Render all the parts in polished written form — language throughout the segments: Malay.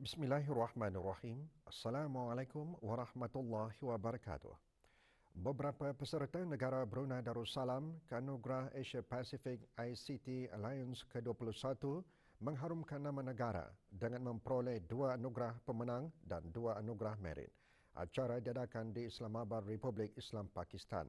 Bismillahirrahmanirrahim. Assalamualaikum warahmatullahi wabarakatuh. Beberapa peserta negara Brunei Darussalam ke Anugerah Asia Pacific ICT Alliance ke-21 mengharumkan nama negara dengan memperoleh 2 anugerah pemenang dan 2 anugerah merit. Acara diadakan di Islamabad, Republik Islam Pakistan.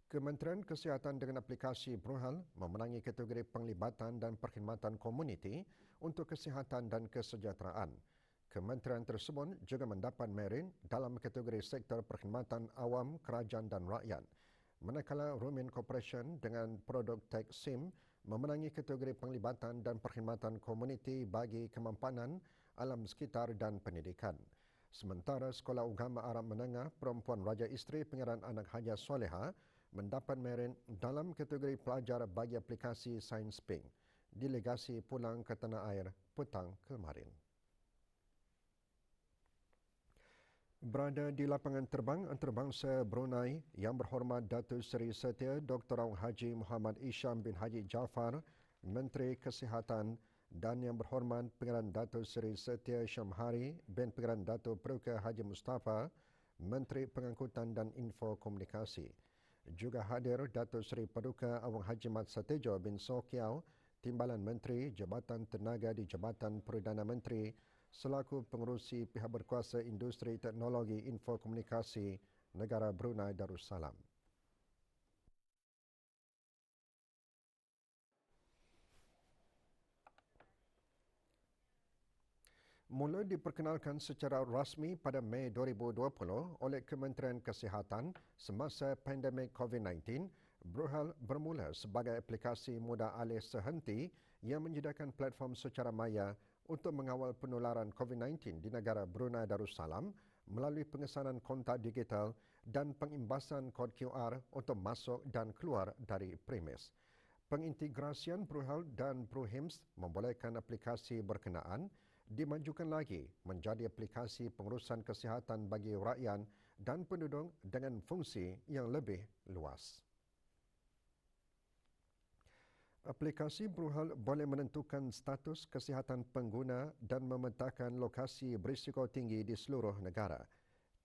Kementerian Kesihatan dengan aplikasi Bruhal memenangi kategori penglibatan dan perkhidmatan komuniti untuk kesihatan dan kesejahteraan. Kementerian tersebut juga mendapat merit dalam kategori sektor perkhidmatan awam, kerajaan dan rakyat. Manakala Rumin Corporation dengan produk Tech SIM memenangi kategori penglibatan dan perkhidmatan komuniti bagi kemampanan alam sekitar dan pendidikan. Sementara Sekolah Agama Arab Menengah Perempuan Raja Isteri Pengeran Anak Haja Soleha mendapat merit dalam kategori pelajar bagi aplikasi Sains Pink. Delegasi pulang ke tanah air petang kemarin. Berada di lapangan terbang antarabangsa Brunei Yang Berhormat Datuk Seri Setia Dr. Haji Muhammad Isham bin Haji Jaafar, Menteri Kesihatan, dan Yang Berhormat Pengeran Datuk Seri Setia Syamhari bin Pengeran Datuk Peruka Haji Mustafa, Menteri Pengangkutan dan Info Komunikasi. Juga hadir Datuk Seri Paduka Awang Haji Mat Satejo bin Sokiau, Timbalan Menteri Jabatan Tenaga di Jabatan Perdana Menteri selaku pengerusi pihak berkuasa industri teknologi info komunikasi negara Brunei Darussalam. Mula diperkenalkan secara rasmi pada Mei 2020 oleh Kementerian Kesihatan semasa pandemik COVID-19, Bruhal bermula sebagai aplikasi mudah alih sehenti yang menyediakan platform secara maya untuk mengawal penularan COVID-19 di negara Brunei Darussalam melalui pengesanan kontak digital dan pengimbasan kod QR untuk masuk dan keluar dari premis. Pengintegrasian Bruhal dan Bruhims membolehkan aplikasi berkenaan dimajukan lagi menjadi aplikasi pengurusan kesihatan bagi rakyat dan penduduk dengan fungsi yang lebih luas. Aplikasi Bruhal boleh menentukan status kesihatan pengguna dan memetakan lokasi berisiko tinggi di seluruh negara.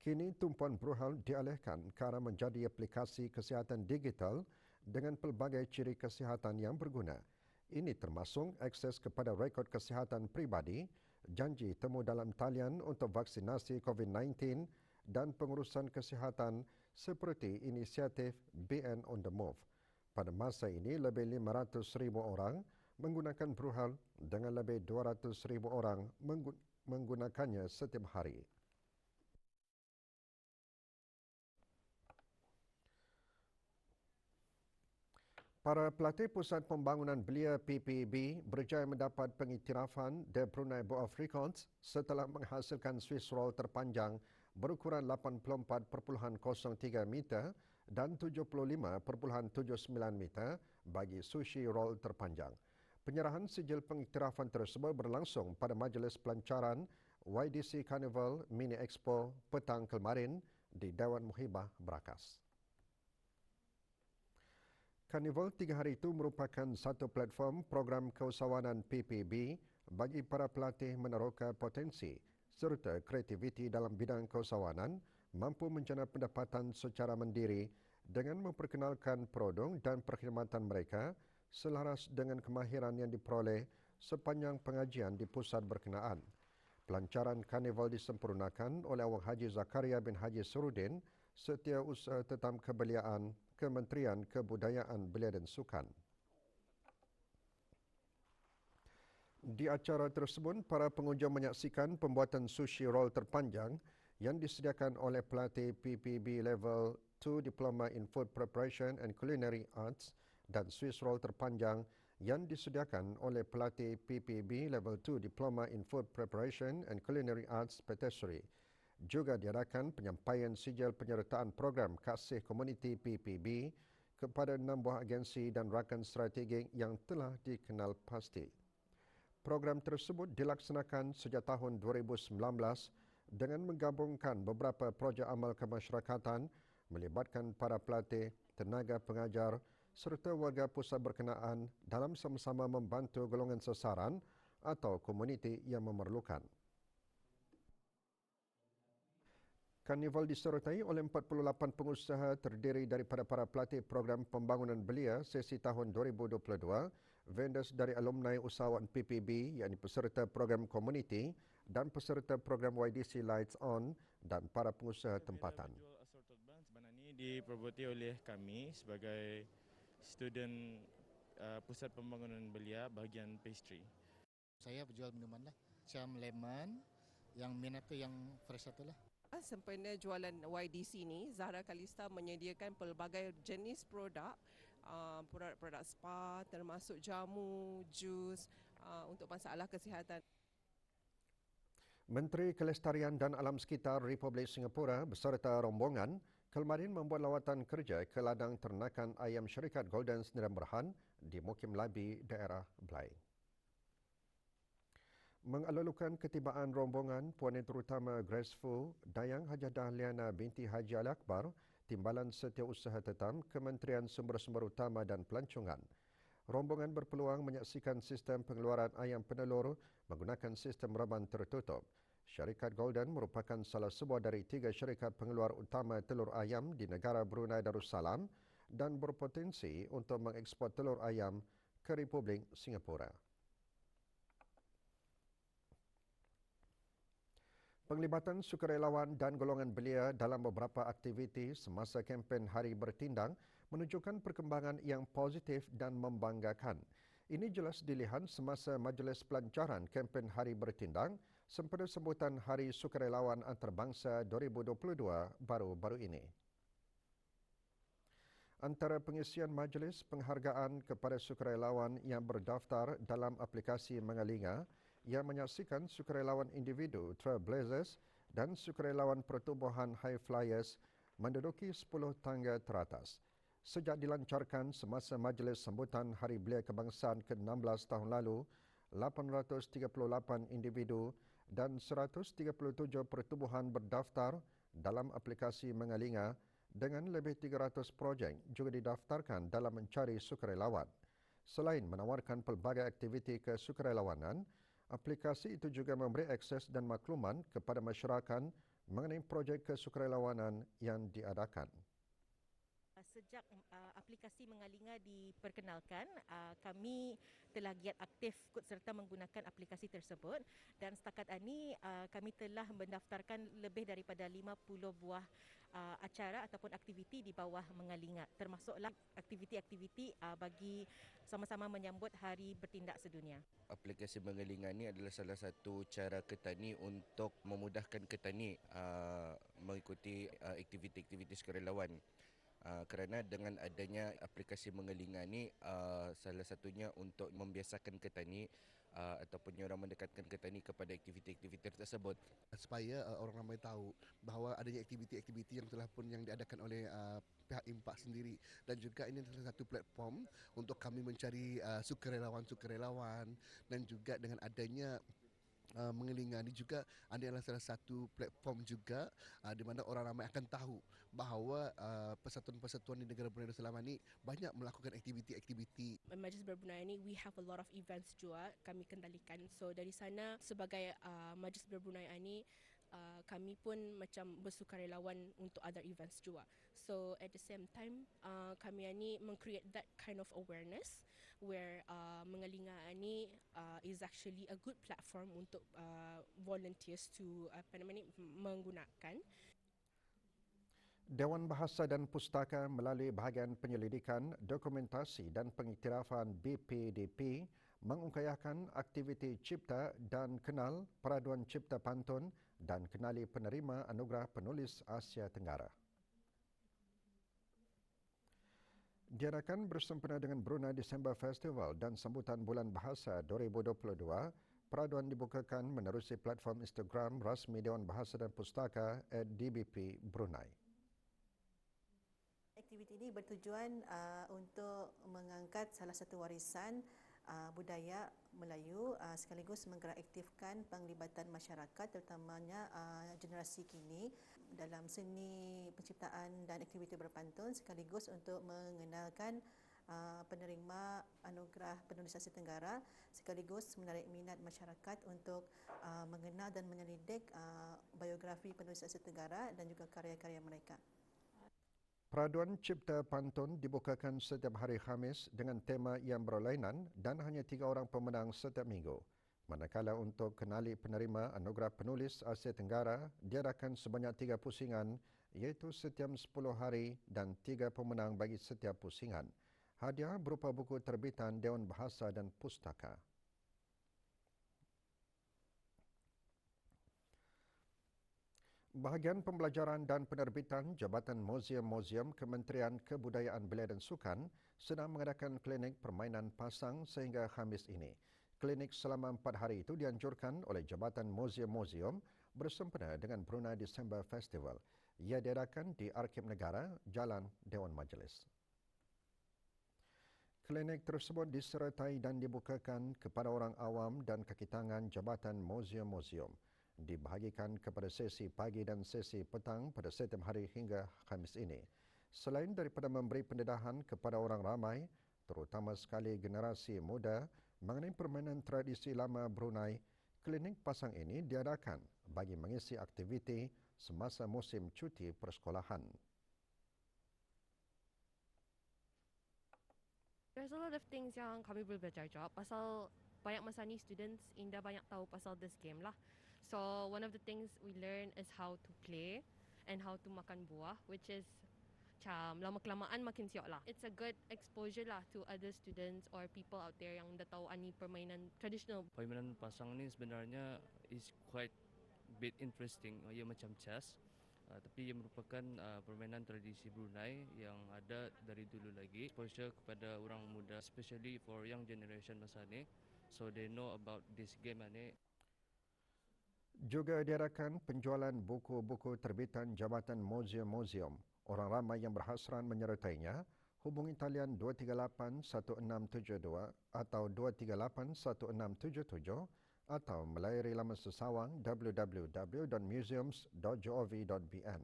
Kini tumpuan Bruhal dialihkan ke arah menjadi aplikasi kesihatan digital dengan pelbagai ciri kesihatan yang berguna. Ini termasuk akses kepada rekod kesihatan pribadi, janji temu dalam talian untuk vaksinasi COVID-19 dan pengurusan kesihatan seperti inisiatif BN on the Move. Pada masa ini, lebih 500,000 orang menggunakan Bruhal dengan lebih 200,000 orang menggunakannya setiap hari. Para pelatih Pusat Pembangunan Belia PPB berjaya mendapat pengiktirafan dari Brunei Board of Records setelah menghasilkan Swiss roll terpanjang berukuran 84.03 meter dan 75.79 meter bagi sushi roll terpanjang. Penyerahan sijil pengiktirafan tersebut berlangsung pada majlis pelancaran YDC Carnival Mini Expo petang kemarin di Dewan Muhibah Brakas. Karnival 3 hari itu merupakan satu platform program keusahawanan PPB bagi para pelatih meneroka potensi serta kreativiti dalam bidang keusahawanan mampu menjana pendapatan secara mandiri dengan memperkenalkan produk dan perkhidmatan mereka selaras dengan kemahiran yang diperoleh sepanjang pengajian di pusat berkenaan. Pelancaran Karnival disempurnakan oleh Awang Haji Zakaria bin Haji Surudin, Setiausaha Tetamu Kebeliaan Kementerian Kebudayaan Belia dan Sukan. Di acara tersebut, para pengunjung menyaksikan pembuatan sushi roll terpanjang yang disediakan oleh pelatih PPB Level 2 Diploma in Food Preparation and Culinary Arts dan Swiss roll terpanjang yang disediakan oleh pelatih PPB Level 2 Diploma in Food Preparation and Culinary Arts Patisserie. Juga diadakan penyampaian sijil penyertaan program kasih komuniti PPB kepada 6 buah agensi dan rakan strategik yang telah dikenal pasti. Program tersebut dilaksanakan sejak tahun 2019 dengan menggabungkan beberapa projek amal kemasyarakatan melibatkan para pelatih, tenaga pengajar serta warga pusat berkenaan dalam sama-sama membantu golongan sasaran atau komuniti yang memerlukan. Karnival disertai oleh 48 pengusaha terdiri daripada para pelatih program pembangunan belia sesi tahun 2022, vendors dari alumni usahawan PPB yakni peserta program komuniti dan peserta program YDC Lights On dan para pengusaha tempatan. Sebenarnya ini diperbuati oleh kami sebagai student Pusat Pembangunan Belia bahagian pastry. Saya berjual minuman lah, macam lemon, yang minat tu yang fresh satu lah. Sempena jualan YDC ni, Zahra Kalista menyediakan pelbagai jenis produk spa termasuk jamu, jus untuk masalah kesihatan. Menteri Kelestarian dan Alam Sekitar Republik Singapura beserta rombongan kemarin membuat lawatan kerja ke ladang ternakan ayam syarikat Golden Sdn Bhd di Mukim Labi, daerah Belai. Mengalulukan ketibaan rombongan Puan Terutama Grace Fu, Dayang Hajadah Liana binti Haji Ali Akbar, Timbalan Setiausaha Tetam Kementerian Sumber-Sumber Utama dan Pelancongan. Rombongan berpeluang menyaksikan sistem pengeluaran ayam penelur menggunakan sistem reban tertutup. Syarikat Golden merupakan salah sebuah dari 3 syarikat pengeluar utama telur ayam di negara Brunei Darussalam dan berpotensi untuk mengekspor telur ayam ke Republik Singapura. Penglibatan sukarelawan dan golongan belia dalam beberapa aktiviti semasa kempen Hari Bertindang menunjukkan perkembangan yang positif dan membanggakan. Ini jelas dilihat semasa majlis pelancaran kempen Hari Bertindang sempena sambutan Hari Sukarelawan Antarabangsa 2022 baru-baru ini. Antara pengisian majlis penghargaan kepada sukarelawan yang berdaftar dalam aplikasi Mengalinga yang menyaksikan sukarelawan individu Trailblazers dan sukarelawan pertubuhan High Flyers menduduki 10 tangga teratas. Sejak dilancarkan semasa majlis sambutan Hari Belia Kebangsaan ke-16 tahun lalu, 838 individu dan 137 pertubuhan berdaftar dalam aplikasi Mengalinga dengan lebih 300 projek juga didaftarkan dalam mencari sukarelawan. Selain menawarkan pelbagai aktiviti kesukarelawanan, aplikasi itu juga memberi akses dan makluman kepada masyarakat mengenai projek kesukarelawanan yang diadakan. Sejak aplikasi Mengalinga diperkenalkan, kami telah giat aktif ikut serta menggunakan aplikasi tersebut dan setakat ini kami telah mendaftarkan lebih daripada 50 buah acara ataupun aktiviti di bawah Mengalinga, termasuklah aktiviti-aktiviti bagi sama-sama menyambut Hari Bertindak Sedunia. Aplikasi Mengalinga ini adalah salah satu cara ketani untuk memudahkan ketani mengikuti aktiviti-aktiviti sukarelawan. Kerana dengan adanya aplikasi Mengalinga ni salah satunya untuk membiasakan ketani ataupun orang mendekatkan ketani kepada aktiviti-aktiviti tersebut supaya orang ramai tahu bahawa adanya aktiviti-aktiviti yang telah pun yang diadakan oleh pihak IMPAK sendiri, dan juga ini adalah satu platform untuk kami mencari sukarelawan-sukarelawan, dan juga dengan adanya Mengalinga ini juga adalah salah satu platform juga di mana orang ramai akan tahu bahawa persatuan-persatuan di negara Brunei Darussalam ini banyak melakukan aktiviti-aktiviti. Majlis Berbrunei ini we have a lot of events juga kami kendalikan. So dari sana sebagai Majlis Berbrunei ini kami pun macam bersukarelawan untuk other events juga. So at the same time kami ini meng-create that kind of awareness where Mengalinga ini is actually a good platform untuk volunteers to menggunakan. Dewan Bahasa dan Pustaka melalui bahagian penyelidikan, dokumentasi dan pengiktirafan BPDP mengungkayahkan aktiviti cipta dan kenal peraduan cipta pantun dan kenali penerima anugerah penulis Asia Tenggara. Diadakan bersempena dengan Brunei December Festival dan sambutan Bulan Bahasa 2022, peraduan dibukakan menerusi platform Instagram rasmi Dewan Bahasa dan Pustaka @DBP Brunei. Aktiviti ini bertujuan untuk mengangkat salah satu warisan budaya Melayu sekaligus menggerakaktifkan penglibatan masyarakat terutamanya generasi kini dalam seni penciptaan dan aktiviti berpantun sekaligus untuk mengenalkan penerima anugerah penulis Asia Tenggara sekaligus menarik minat masyarakat untuk mengenal dan menyelidik biografi penulis Asia Tenggara dan juga karya-karya mereka. Peraduan Cipta Pantun dibukakan setiap hari Khamis dengan tema yang berlainan dan hanya 3 orang pemenang setiap minggu. Manakala untuk kenali penerima anugerah penulis Asia Tenggara diadakan sebanyak 3 pusingan iaitu setiap 10 hari dan 3 pemenang bagi setiap pusingan. Hadiah berupa buku terbitan Dewan Bahasa dan Pustaka. Bahagian Pembelajaran dan Penerbitan Jabatan Muzium-Muzium Kementerian Kebudayaan Belia dan Sukan sedang mengadakan klinik permainan pasang sehingga Khamis ini. Klinik selama 4 hari itu dianjurkan oleh Jabatan Muzium-Muzium bersempena dengan Brunei December Festival. Ia diadakan di Arkib Negara, Jalan Dewan Majlis. Klinik tersebut disertai dan dibukakan kepada orang awam dan kaki tangan Jabatan Muzium-Muzium. Dibahagikan kepada sesi pagi dan sesi petang pada setiap hari hingga Khamis ini. Selain daripada memberi pendedahan kepada orang ramai, terutama sekali generasi muda, mengenai permainan tradisi lama Brunei, klinik pasang ini diadakan bagi mengisi aktiviti semasa musim cuti persekolahan. There's a lot of things yang kami boleh belajar juga pasal banyak masa ni students indah banyak tahu pasal this game lah. So one of the things we learn is how to play and how to makan buah, which is macam lama-kelamaan makin siok lah. It's a good exposure lah to other students or people out there yang dah tahu ani permainan traditional. Permainan pasang ni sebenarnya is quite bit interesting. Ia macam chess. Tapi ia merupakan permainan tradisi Brunei yang ada dari dulu lagi. Exposure kepada orang muda, especially for young generation masa ni, so they know about this game ni. Juga diadakan penjualan buku-buku terbitan Jabatan Muzium-Muzium. Orang ramai yang berhasran menyertainya, hubungi talian 238-1672 atau 238-1677 atau melayari laman sesawang www.museums.gov.bn.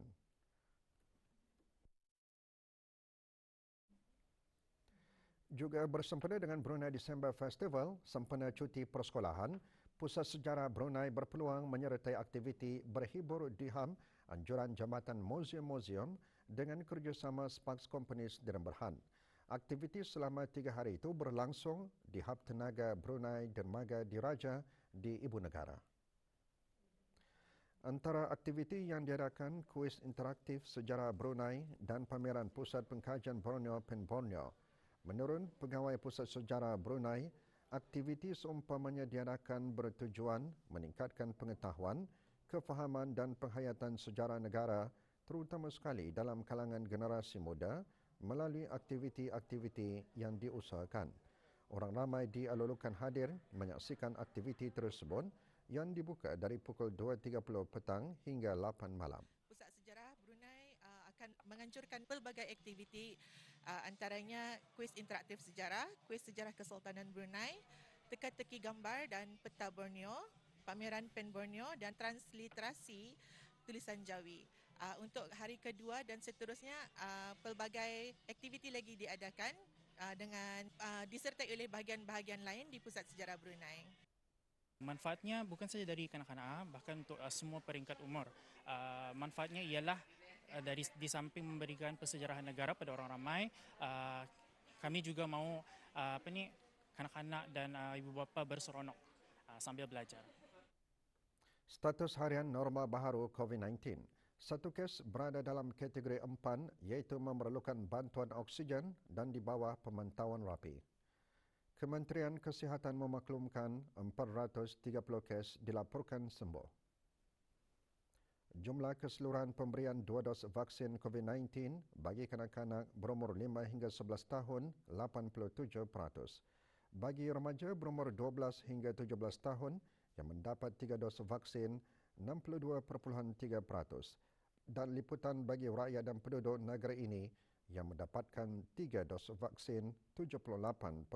Juga bersempena dengan Brunei December Festival, sempena cuti persekolahan, Pusat Sejarah Brunei berpeluang menyertai aktiviti berhibur di HAM anjuran Jabatan Muzium-Muzium dengan kerjasama Sparks Companies dan Berhan. Aktiviti selama 3 hari itu berlangsung di Hub Tenaga Brunei Dermaga Diraja di Ibu Negara. Antara aktiviti yang diadakan kuis interaktif sejarah Brunei dan pameran Pusat Pengkajian Borneo Pen Borneo. Menurut Pegawai Pusat Sejarah Brunei, aktiviti seumpamanya diadakan bertujuan meningkatkan pengetahuan, kefahaman dan penghayatan sejarah negara terutama sekali dalam kalangan generasi muda melalui aktiviti-aktiviti yang diusahakan. Orang ramai dialulukan hadir menyaksikan aktiviti tersebut yang dibuka dari pukul 2.30 petang hingga 8 malam. Pusat Sejarah Brunei akan menganjurkan pelbagai aktiviti antaranya kuis interaktif sejarah, kuis sejarah Kesultanan Brunei, teka-teki gambar dan peta Borneo, pameran pen Borneo dan transliterasi tulisan Jawi. Untuk hari kedua dan seterusnya, pelbagai aktiviti lagi diadakan dengan disertai oleh bahagian-bahagian lain di Pusat Sejarah Brunei. Manfaatnya bukan saja dari kanak-kanak, bahkan untuk semua peringkat umur. Manfaatnya ialah di samping memberikan persejarahan negara pada orang ramai, kami juga mahu kanak-kanak dan ibu bapa berseronok sambil belajar. Status harian norma baharu COVID-19. 1 kes berada dalam kategori 4 iaitu memerlukan bantuan oksigen dan di bawah pemantauan rapi. Kementerian Kesihatan memaklumkan 430 kes dilaporkan sembuh. Jumlah keseluruhan pemberian 2 dos vaksin COVID-19 bagi kanak-kanak berumur 5 hingga 11 tahun 87%. Bagi remaja berumur 12 hingga 17 tahun yang mendapat 3 dos vaksin 62.3%. Dan liputan bagi rakyat dan penduduk negara ini yang mendapatkan 3 dos vaksin 78.9%.